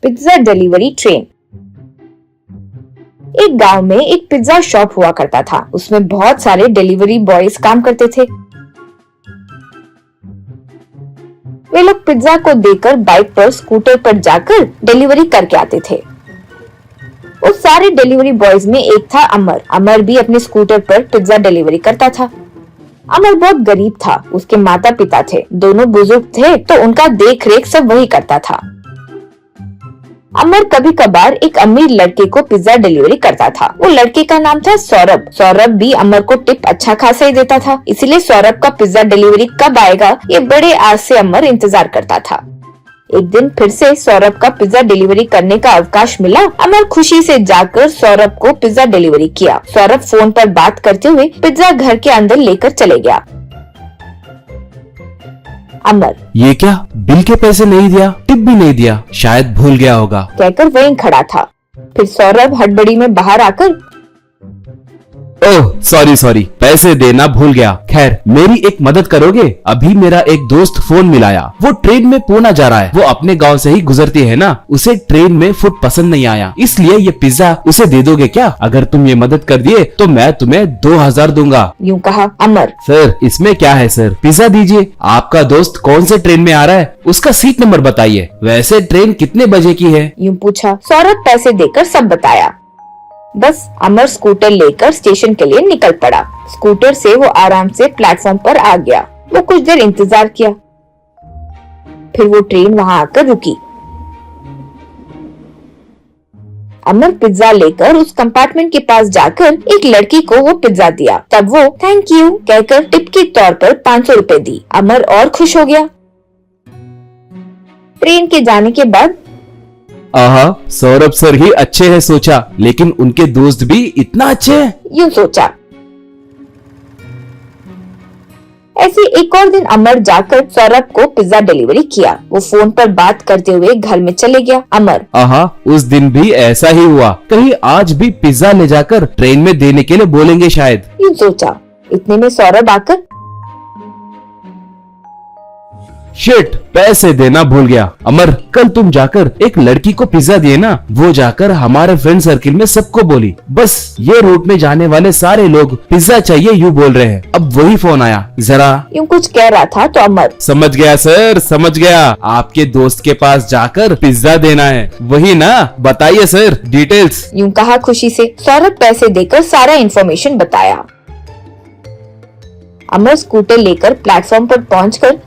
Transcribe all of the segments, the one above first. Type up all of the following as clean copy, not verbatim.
Pizza delivery train. एक गांव में एक पिज्जा शॉप हुआ करता था। उसमें बहुत सारे डिलीवरी बॉयज काम करते थे। वे लोग पिज्जा को देकर बाइक पर, स्कूटर पर जाकर डिलीवरी करके आते थे। उस सारे डिलीवरी बॉयज में एक था अमर। अमर भी अपने स्कूटर पर पिज्जा डिलीवरी करता था। अमर बहुत गरीब था। उसके माता पिता थे, दोनों बुजुर्ग थे, तो उनका देख रेख सब वही करता था। अमर कभी कभार एक अमीर लड़के को पिज्जा डिलीवरी करता था। वो लड़के का नाम था सौरभ। सौरभ भी अमर को टिप अच्छा खासा ही देता था। इसलिए सौरभ का पिज्जा डिलीवरी कब आएगा ये बड़े आस से अमर इंतजार करता था। एक दिन फिर से सौरभ का पिज्जा डिलीवरी करने का अवकाश मिला। अमर खुशी से जाकर सौरभ को पिज्जा डिलीवरी किया। सौरभ फोन पर बात करते हुए पिज्जा घर के अंदर लेकर चले गया। अमर, ये क्या, बिल के पैसे नहीं दिया, टिप भी नहीं दिया, शायद भूल गया होगा कहकर वहीं खड़ा था। फिर सौरभ हड़बड़ी में बाहर आकर, ओह सॉरी, पैसे देना भूल गया। खैर मेरी एक मदद करोगे? अभी मेरा एक दोस्त फोन मिलाया। वो ट्रेन में पूना जा रहा है। वो अपने गांव से ही गुजरती है ना। उसे ट्रेन में फूड पसंद नहीं आया, इसलिए ये पिज्जा उसे दे दोगे क्या? अगर तुम ये मदद कर दिए तो मैं तुम्हें 2000 दूंगा। यूँ कहा अमर। सर इसमें क्या है सर, पिज्जा दीजिए। आपका दोस्त कौन से ट्रेन में आ रहा है, उसका सीट नंबर बताइए। वैसे ट्रेन कितने बजे की है? यूँ पूछा। सौरभ पैसे देकर सब बताया। बस अमर स्कूटर लेकर स्टेशन के लिए निकल पड़ा। स्कूटर से वो आराम से प्लेटफॉर्म पर आ गया। वो कुछ देर इंतजार किया, फिर वो ट्रेन वहां आकर रुकी। अमर पिज्जा लेकर उस कंपार्टमेंट के पास जाकर एक लड़की को वो पिज्जा दिया। तब वो थैंक यू कहकर टिप के तौर पर 500 रुपए दी। अमर और खुश हो गया। ट्रेन के जाने के बाद आहा, सौरभ सर ही अच्छे हैं सोचा, लेकिन उनके दोस्त भी इतना अच्छे हैं, यूं सोचा। ऐसे एक और दिन अमर जाकर सौरभ को पिज्जा डिलीवरी किया। वो फोन पर बात करते हुए घर में चले गया। अमर, आहा, उस दिन भी ऐसा ही हुआ। कहीं आज भी पिज्जा ले जाकर ट्रेन में देने के लिए बोलेंगे शायद, यूं सोचा। इतने में सौरभ आकर, शिट, पैसे देना भूल गया। अमर, कल तुम जाकर एक लड़की को पिज्जा दिए ना, वो जाकर हमारे फ्रेंड सर्किल में सबको बोली। बस ये रूट में जाने वाले सारे लोग पिज्जा चाहिए यूं बोल रहे हैं। अब वही फोन आया। जरा यूं कुछ कह रहा था तो अमर, समझ गया सर, समझ गया। आपके दोस्त के पास जाकर पिज्जा देना है, वही ना? बताइए सर डिटेल्स। यूं कहा खुशी से। सौरभ पैसे देकर सारा इन्फॉर्मेशन बताया। अमर स्कूटर लेकर प्लेटफॉर्म पर पहुंचकर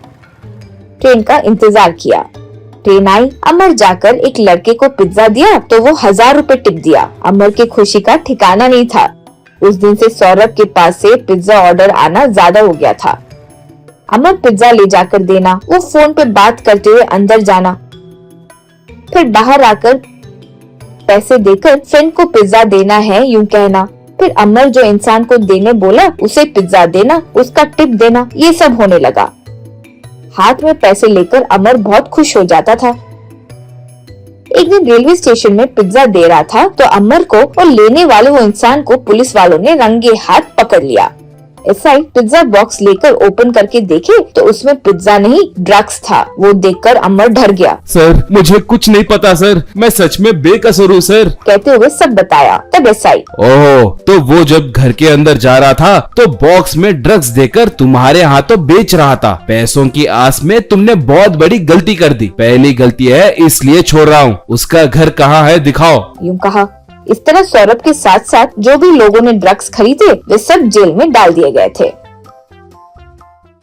ट्रेन का इंतजार किया। ट्रेन आई। अमर जाकर एक लड़के को पिज्जा दिया तो वो 1000 रुपए टिप दिया। अमर की खुशी का ठिकाना नहीं था। उस दिन से सौरभ के पास से पिज्जा ऑर्डर आना ज्यादा हो गया था। अमर पिज्जा ले जाकर देना, वो फोन पे बात करते हुए अंदर जाना, फिर बाहर आकर पैसे देकर फ्रेंड को पिज्जा देना है यूं कहना, फिर अमर जो इंसान को देने बोला उसे पिज्जा देना, उसका टिप देना, ये सब होने लगा। हाथ में पैसे लेकर अमर बहुत खुश हो जाता था। एक दिन रेलवे स्टेशन में पिज्जा दे रहा था तो अमर को और लेने वाले वो इंसान को पुलिस वालों ने रंगे हाथ पकड़ लिया। एसआई पिज्जा बॉक्स लेकर ओपन करके देखे तो उसमें पिज्जा नहीं ड्रग्स था। वो देखकर अमर डर गया। सर मुझे कुछ नहीं पता सर, मैं सच में बेकसूर हूँ सर, कहते हुए सब बताया। तब एसआई, ओह, तो वो जब घर के अंदर जा रहा था तो बॉक्स में ड्रग्स देकर तुम्हारे हाथों बेच रहा था। पैसों की आस में तुमने बहुत बड़ी गलती कर दी। पहली गलती है इसलिए छोड़ रहा हूँ। उसका घर कहाँ है दिखाओ। यूं कहा। इस तरह सौरभ के साथ साथ जो भी लोगों ने ड्रग्स खरीदे वे सब जेल में डाल दिए गए थे।